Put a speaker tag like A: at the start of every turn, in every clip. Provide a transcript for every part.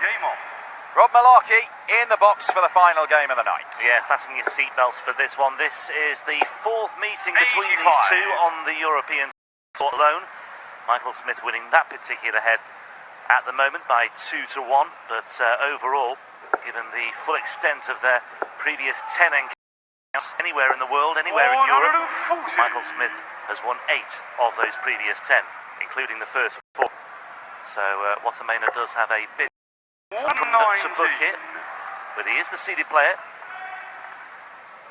A: Game on.
B: Rob Malarkey in the box for the final game of the night.
C: Yeah, fasten your seatbelts for this one. This is the fourth meeting between these two on the European Tour alone. Michael Smith winning that particular head at the moment by 2-1, but overall, given the full extent of their previous 10 encounters anywhere in the world, anywhere in Europe, Michael Smith has won 8 of those previous 10, including the first 4. So Wattimena does have a bit to book here, but he is the seeded player.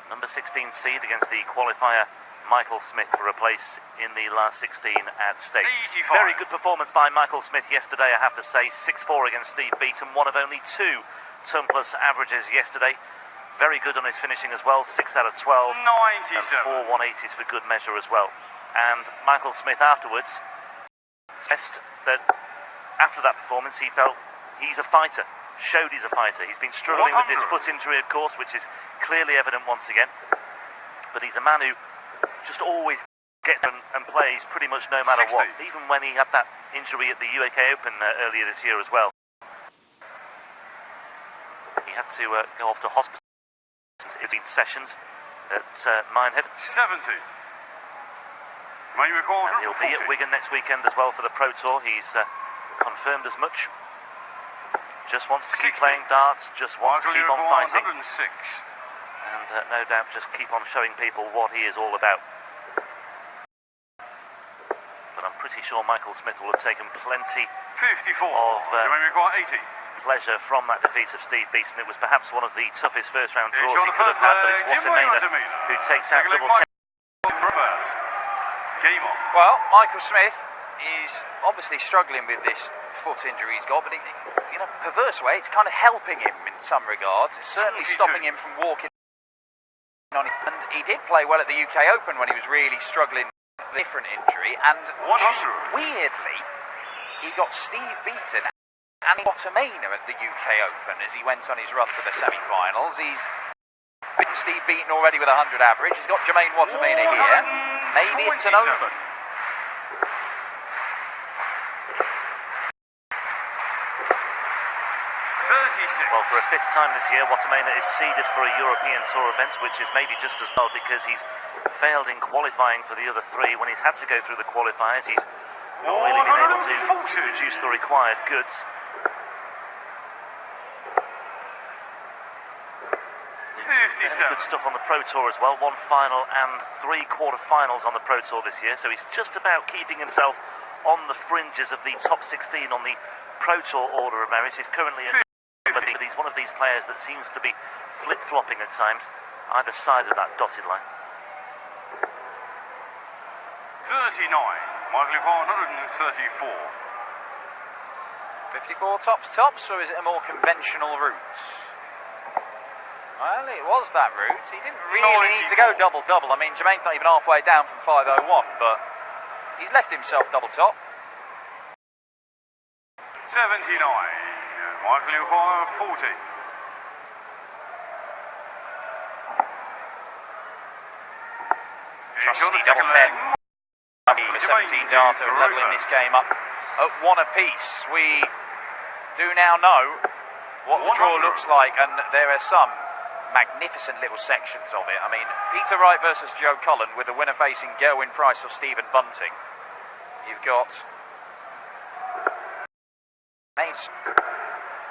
C: Number 16 seed against the qualifier Michael Smith for a place in the last 16 at stake. Very good performance by Michael Smith yesterday, I have to say. 6-4 against Steve Beaton, one of only 2 ton plus averages yesterday. Very good on his finishing as well, 6 out of 12,
A: 97.
C: and 4 180s for good measure as well. And Michael Smith afterwards stressed that after that performance he felt he's a fighter, showed he's a fighter. He's been struggling
A: 100.
C: with this foot injury, of course, which is clearly evident once again. But he's a man who just always gets and plays pretty much no matter
A: 60.
C: what, even when he had that injury at the UK Open earlier this year as well. He had to go off to hospital in sessions at Minehead.
A: 70.
C: And he'll be at Wigan next weekend as well for the Pro Tour. He's confirmed as much. Just wants to keep playing darts, just wants to keep on fighting.
A: 106.
C: And no doubt just keep on showing people what he is all about. But I'm pretty sure Michael Smith will have taken plenty
A: 54.
C: of
A: Jermaine 80.
C: pleasure from that defeat of Steve Beaton. It was perhaps one of the toughest first round draws
A: It's
C: he could have had, but it's
A: Jermaine
C: Wattimena who takes out double 10.
A: Reverse. Game on.
B: Well, Michael Smith is obviously struggling with this foot injury he's got, but in a perverse way, it's kind of helping him in some regards. It's certainly
A: 42.
B: stopping him from walking on it. And he did play well at the UK Open when he was really struggling with a different injury. And
A: 100.
B: weirdly, he got Steve Beaton and Wattimena at the UK Open as he went on his run to the semi-finals. He's beaten Steve Beaton already with 100 average. He's got Jermaine Wattimena here. Maybe it's an omen.
A: 36.
C: Well, for a 5th time this year, Wattimena is seeded for a European Tour event, which is maybe just as well because he's failed in qualifying for the other 3. When he's had to go through the qualifiers, he's not really been able to reduce the required goods. Good stuff on the Pro Tour as well. 1 final and 3 quarter-finals on the Pro Tour this year, so he's just about keeping himself on the fringes of the top 16 on the Pro Tour order of merit. He's currently at but he's one of these players that seems to be flip-flopping at times, either side of that dotted line.
A: 39. Michael 134.
B: 54 tops, or is it a more conventional route? Well, it was that route. He didn't really need to go double-double. I mean, Jermaine's not even halfway down from 501, but he's left himself double top.
A: 79. Michael 40.
B: Trusty double 10. The 17 darter levelling this game up at 1 apiece. We do now know what the draw looks like, and there are some magnificent little sections of it. I mean, Peter Wright versus Joe Cullen, with the winner facing Gerwyn Price or Stephen Bunting. You've got mates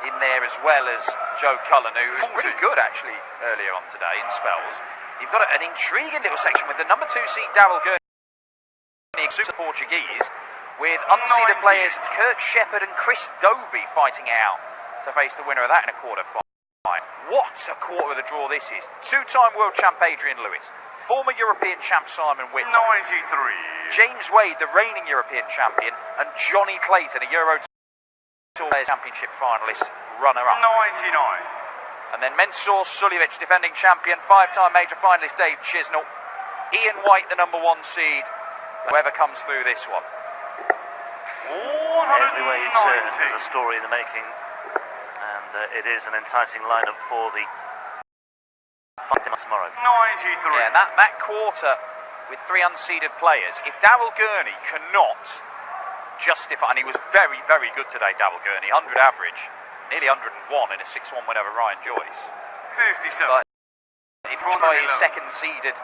B: in there as well as Joe Cullen, who was pretty good actually earlier on today in spells. You've got an intriguing little section with the number 2 seed Daryl Gurney, Portuguese, with unseeded players Kirk Shepherd and Chris Dobie fighting it out to face the winner of that in a quarter-final. What a quarter of the draw this is. 2-time world champ Adrian Lewis, former European champ Simon Whitlock,
A: 93.
B: James Wade, the reigning European champion, and Johnny Clayton, a Euro Tour Championship finalist, runner-up.
A: 99.
B: And then Mensur Suljovic, defending champion, 5-time major finalist Dave Chisnell, Ian White, the number 1 seed, whoever comes through this one.
C: Every way you turn, there's a story in the making, and it is an enticing lineup for the fight tomorrow.
A: 93.
B: Yeah, that quarter with 3 unseeded players, if Daryl Gurney cannot justify, and he was very, very good today, Daryl Gurney, 100 average, nearly 101 in a 6-1 win over Ryan Joyce.
A: 57.
B: But if you try his second seeded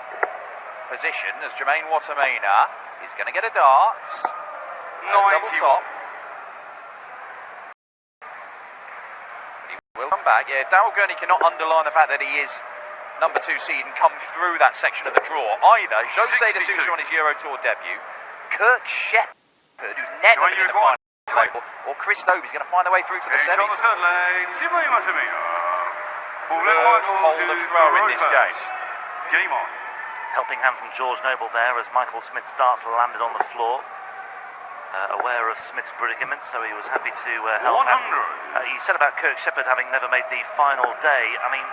B: position as Jermaine Wattimena, he's going to get a dart. Double
A: 91.
B: top. He will come back. Yeah, if Darryl Gurney cannot underline the fact that he is number 2 seed and come through that section of the draw, either Jose de
A: 62.
B: Sousa on his Euro Tour debut, Kirk Shepherd, who's never been in the final, or Chris Dobie's going to find their way through to the
A: It's on
B: semis.
A: the third leg. Jermaine Wattimena.
B: Third hole of throw in this game.
A: Game on.
C: Helping hand from George Noble there as Michael Smith's darts landed on the floor. Aware of Smith's predicament, so he was happy to help him. He said about Kirk Shepherd having never made the final day. I mean,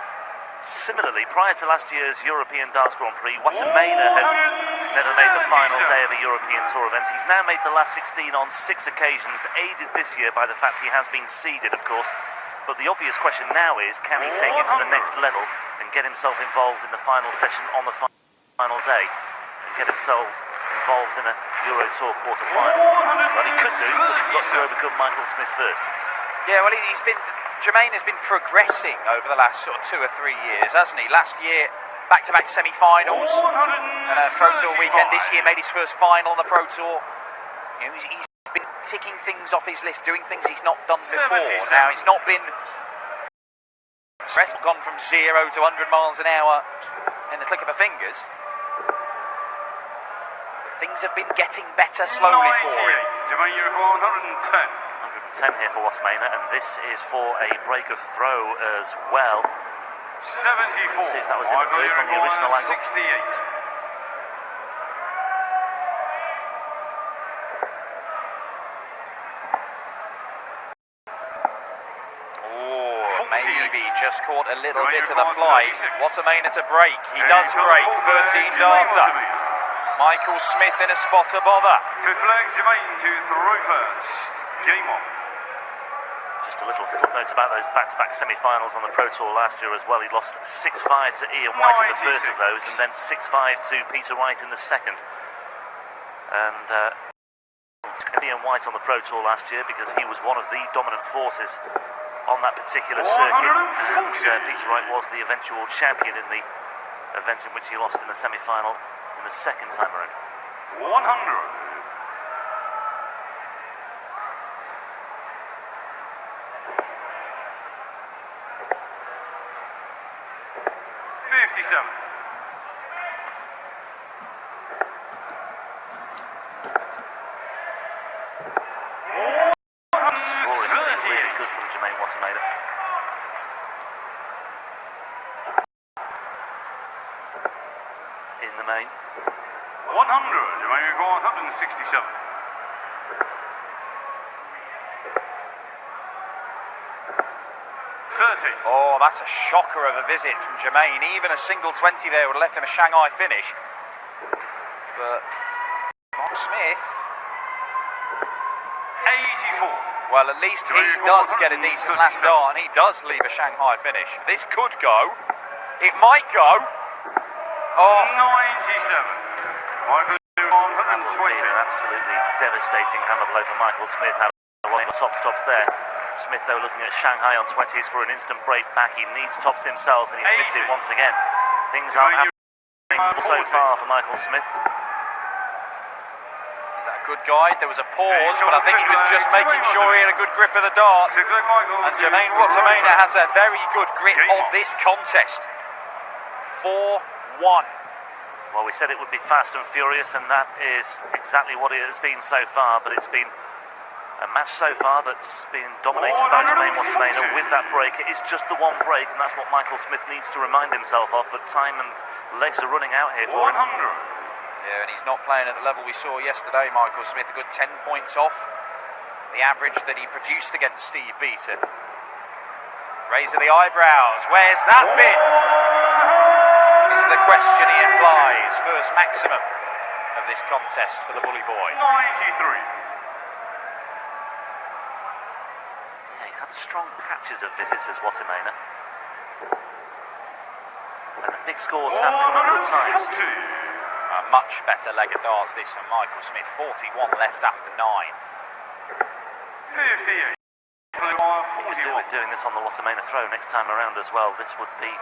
C: similarly, prior to last year's European Darts Grand Prix, Wattimena had never made the final day of a European Tour event. He's now made the last 16 on 6 occasions, aided this year by the fact he has been seeded, of course. But the obvious question now is, can he take it to the next level and get himself involved in the final session on the final day and get himself involved in a Euro Tour quarter-final? Well, he could do, but he's got to overcome Michael Smith first.
B: Yeah, well, Jermaine has been progressing over the last sort of 2 or 3 years, hasn't he? Last year, back-to-back semi-finals and a Pro Tour weekend. This year, made his first final on the Pro Tour. You know, he's been ticking things off his list, doing things he's not done before. Now, he's not been gone from 0 to 100 miles an hour in the click of a fingers. But things have been getting better slowly for him.
A: Jermaine, you require 110.
C: 110 here for Wattimena, and this is for a break of throw as well.
A: 74.
C: See if that was in at first on the original angle.
A: 68.
B: Maybe just caught a little bit of the fly. Wattimena to break. He does break. 13 darter. Michael Smith in a spot to bother.
A: Fifth leg, Jermaine to throw first. Game on.
C: Just a little footnote about those back-to-back semi-finals on the Pro Tour last year as well. He lost 6-5 to Ian White in the first of those, and then 6-5 to Peter Wright in the second. And Ian White on the Pro Tour last year because he was one of the dominant forces on that particular circuit. And Peter Wright was the eventual champion in the event in which he lost in the semi-final in the second time around.
A: 100.
C: Really good from Jermaine Wattimena. In the main.
A: 100. Jermaine require 167.
B: Oh, that's a shocker of a visit from Jermaine. Even a single 20 there would have left him a Shanghai finish. But Mark Smith,
A: 84.
B: well, at least he does get a decent last dart, and he does leave a Shanghai finish. This could go. It might go. Oh,
A: 97. Michael 120.
C: An absolutely devastating hammer blow for Michael Smith. Had a lot of stops there. Smith, though, looking at Shanghai on 20s for an instant break back. He needs tops himself, and he's missed it once again. Things aren't happening so far for Michael Smith.
B: is that a good guide? There was a pause, but I think he was just making sure he had a good grip of the dart. And Jermaine Wattimena has a very good grip of this contest. 4-1.
C: Well, we said it would be fast and furious, and that is exactly what it has been so far, but it's been a match so far that's been dominated by Jermaine Wattimena with that break. It is just the one break, and that's what Michael Smith needs to remind himself of, but time and legs are running out here for him.
A: 100.
B: Yeah, and he's not playing at the level we saw yesterday, Michael Smith. A good 10 points off the average that he produced against Steve Beaton. Raise of the eyebrows. Where's that bit? Is the question he implies. First maximum of this contest for the bully boy.
A: 93.
C: He's had strong patches of visits as Wattimena. And the big scores have come at good times.
B: A much better leg of darts this from Michael Smith. 41 left after 9.
A: 58. blue wire
C: You could
A: 41.
C: do with doing this on the Wattimena throw next time around as well. This would be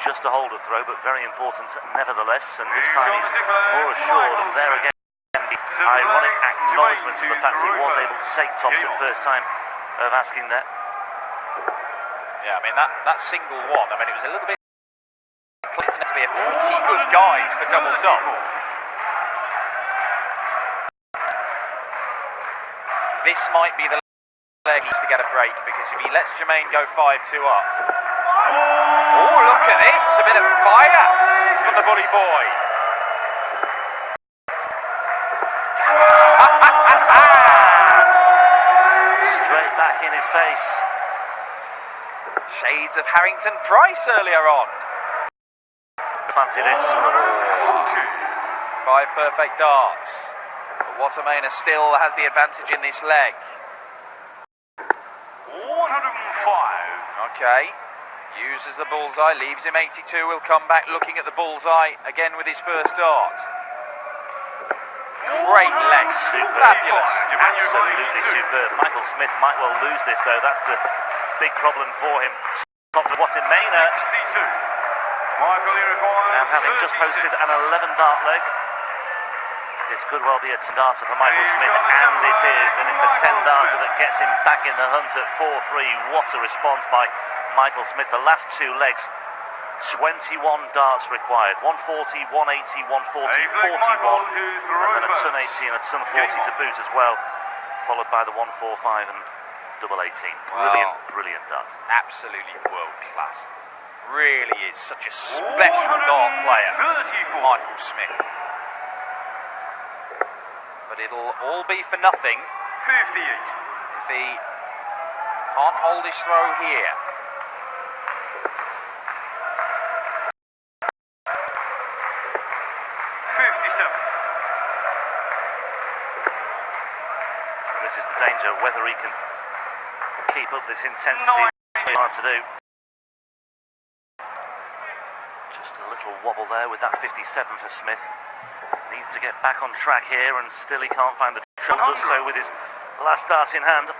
C: just a holder throw, but very important nevertheless. And this time he's more assured. And there again, the ironic acknowledgement of the fact he was able to take tops at first time of asking that.
B: Yeah, I mean, that single one, I mean, it was a little bit Clinton to be a pretty good guide for double top. This might be the leg he needs to get a break, because if he lets Jermaine go 5-2 up. Oh, look at this! A bit of fire from the bully boy.
C: Straight back in his face.
B: Shades of Harrington Price earlier on.
C: Fancy this.
B: 5 perfect darts. But Wattimena still has the advantage in this leg.
A: 105.
B: Okay. Uses the bullseye, leaves him 82. Will come back looking at the bullseye again with his first dart. Great leg. Fabulous.
C: Absolutely superb. Michael Smith might well lose this though. That's the big problem for him. Top of Wattimena.
A: 62. Michael, you require
C: Now having just
A: 36.
C: posted an 11 dart leg. This could well be a 10 darter for Michael Smith, and it is, and it's a 10 darter that gets him back in the hunt at 4-3. What a response by Michael Smith. The last 2 legs, 21 darts required. 140, 180, 140, 41, and then a ton 80 and a ton 40 to boot as well, followed by the 145 and double 18. Brilliant, brilliant darts.
B: Absolutely world class. Really is such a special dart player, Michael Smith. But it'll all be for nothing
A: 58.
B: if he can't hold his throw here.
C: This is the danger, whether he can keep up this intensity. That's what he wants to do. Just a little wobble there with that 57 for Smith. Needs to get back on track here, and still he can't find the trouble. Does so with his last dart in hand.
A: 98.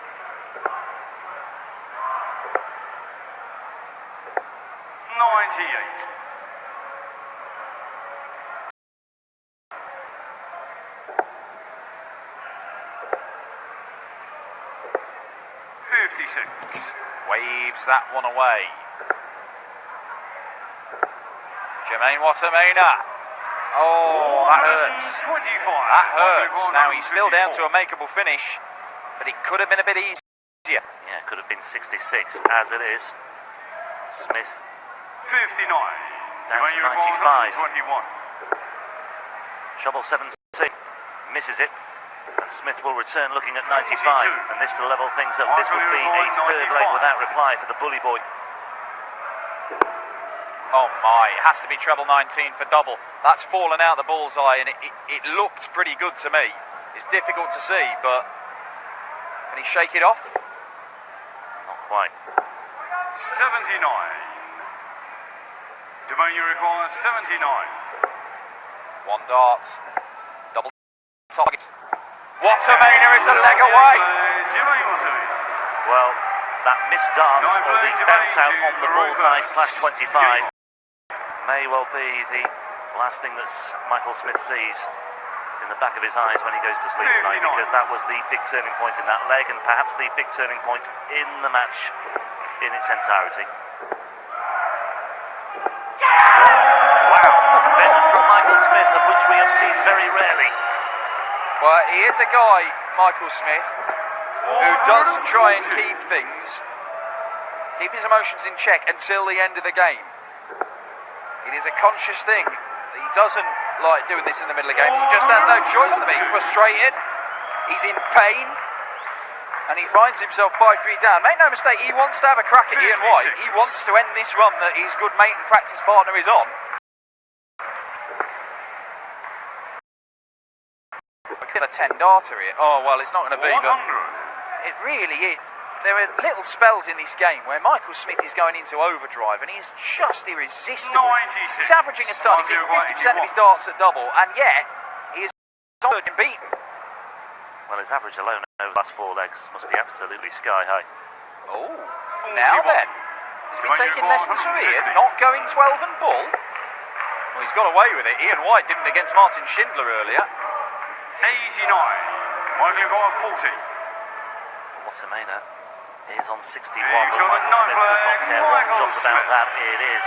A: 56.
B: Waves that one away. Jermaine Wattimena. Oh, that hurts.
A: 25.
B: That hurts. Now he's still down to a makeable finish, but it could have been a bit easier.
C: Yeah, could have been 66 as it is. Smith
A: 59.
C: down to 95.
A: 21.
C: Shovel 7-6, misses it, and Smith will return looking at 95, and this to level things up. This would be a third leg without reply for the bully boy.
B: Oh my, it has to be treble 19 for double. That's fallen out the bullseye, and it looked pretty good to me. It's difficult to see, but can he shake it off?
C: Not quite.
A: 79. Jermaine, you require 79.
B: 1 dart, double target. Wattimena is the leg away.
A: Jermaine Wattimena.
C: Well, that missed dart, or the bounce out on the bullseye /25, may well be the last thing that Michael Smith sees in the back of his eyes when he goes to sleep tonight, because that was the big turning point in that leg, and perhaps the big turning point in the match in its entirety. Wow, venom from Michael Smith, of which we have seen very rarely.
B: Well, he is a guy, Michael Smith, who does try and keep his emotions in check until the end of the game. It is a conscious thing. He doesn't like doing this in the middle of games. He just has no choice at the minute. He's frustrated, he's in pain, and he finds himself 5-3 down. Make no mistake, he wants to have a crack at Ian White. He wants to end this run that his good mate and practice partner is on. We're going to 10 darter here. Oh, well, it's not going to be, but it really is. There are little spells in this game where Michael Smith is going into overdrive and he's just irresistible.
A: 96.
B: He's averaging a ton. He's hitting 50% of his darts at double, and yet he is beaten.
C: Well, his average alone over the last 4 legs must be absolutely sky high.
B: Oh, now then. He's been taking lessons from Ian, not going 12 and bull. Well, he's got away with it. Ian White didn't against Martin Schindler earlier.
A: 89. Michael, you've got 40.
C: Wattimena is on 61,
A: He's
C: but
A: on the
C: Michael Smith does not care one
A: Michael
C: jot about
A: Smith.
C: that. It is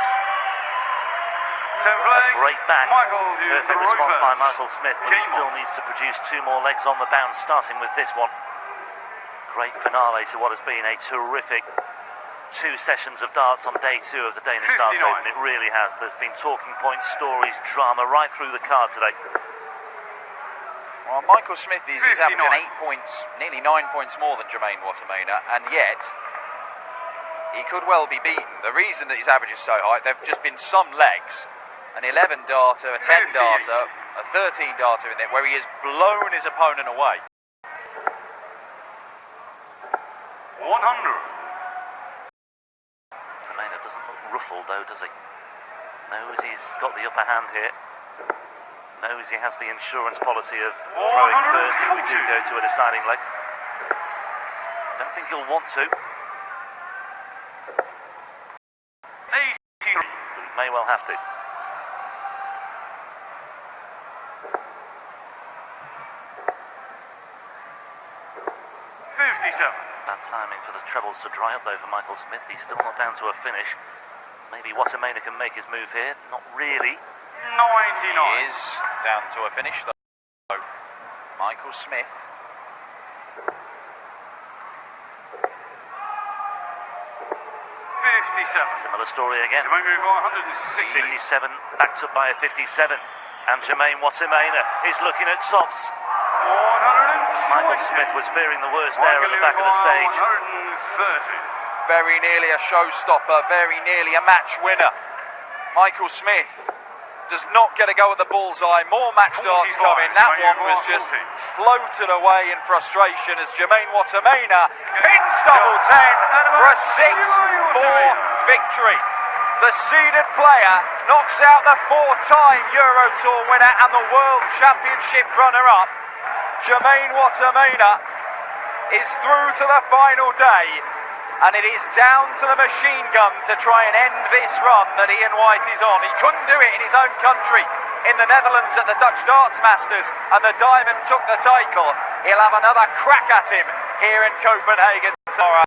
A: 10 flag.
C: a great back.
A: Michael, you
C: Perfect
A: through
C: response by
A: first.
C: Michael Smith, but he
A: Game
C: still
A: on.
C: needs to produce 2 more legs on the bounce, starting with this one. Great finale to what has been a terrific 2 sessions of darts on day 2 of the Danish Darts
A: 59.
C: Open. It really has. There's been talking points, stories, drama right through the card today.
B: Well, Michael Smith is
A: 59.
B: averaging 8 points, nearly 9 points more than Jermaine Wattimena, and yet he could well be beaten. The reason that his average is so high, there have just been some legs, an 11 darter, a 10
A: 58.
B: darter, a 13 darter in there, where he has blown his opponent away.
A: 100.
C: Wattimena doesn't look ruffled though, does he? Knows he's got the upper hand here. Knows he has the insurance policy of throwing first if we do go to a deciding leg. Don't think he'll want to.
A: 83.
C: But he may well have to.
A: 57.
C: Bad timing for the trebles to dry up though for Michael Smith. He's still not down to a finish. Maybe Wattimena can make his move here. Not really.
A: 99.
B: He is down to a finish though. Michael Smith.
A: 57.
C: Similar story again.
A: Jermaine, you've got 160.
C: 57, backed up by a 57. And Jermaine Wattimena is looking at tops.
A: 120.
C: Michael Smith was fearing the worst there at the back of the stage.
A: 130.
B: Very nearly a showstopper, very nearly a match winner. Michael Smith does not get a go at the bullseye. More match darts
A: 45.
B: coming. That
A: Jermaine,
B: one was
A: you've
B: just
A: got 40.
B: floated away in frustration as Jermaine Wattimena pins double 10 for a 6-4 victory. The seeded player knocks out the 4-time Euro Tour winner and the World Championship runner-up. Jermaine Wattimena is through to the final day, and it is down to the machine gun to try and end this run that Ian White is on. He couldn't do it in his own country, in the Netherlands at the Dutch Darts Masters, and the Diamond took the title. He'll have another crack at him here in Copenhagen tomorrow.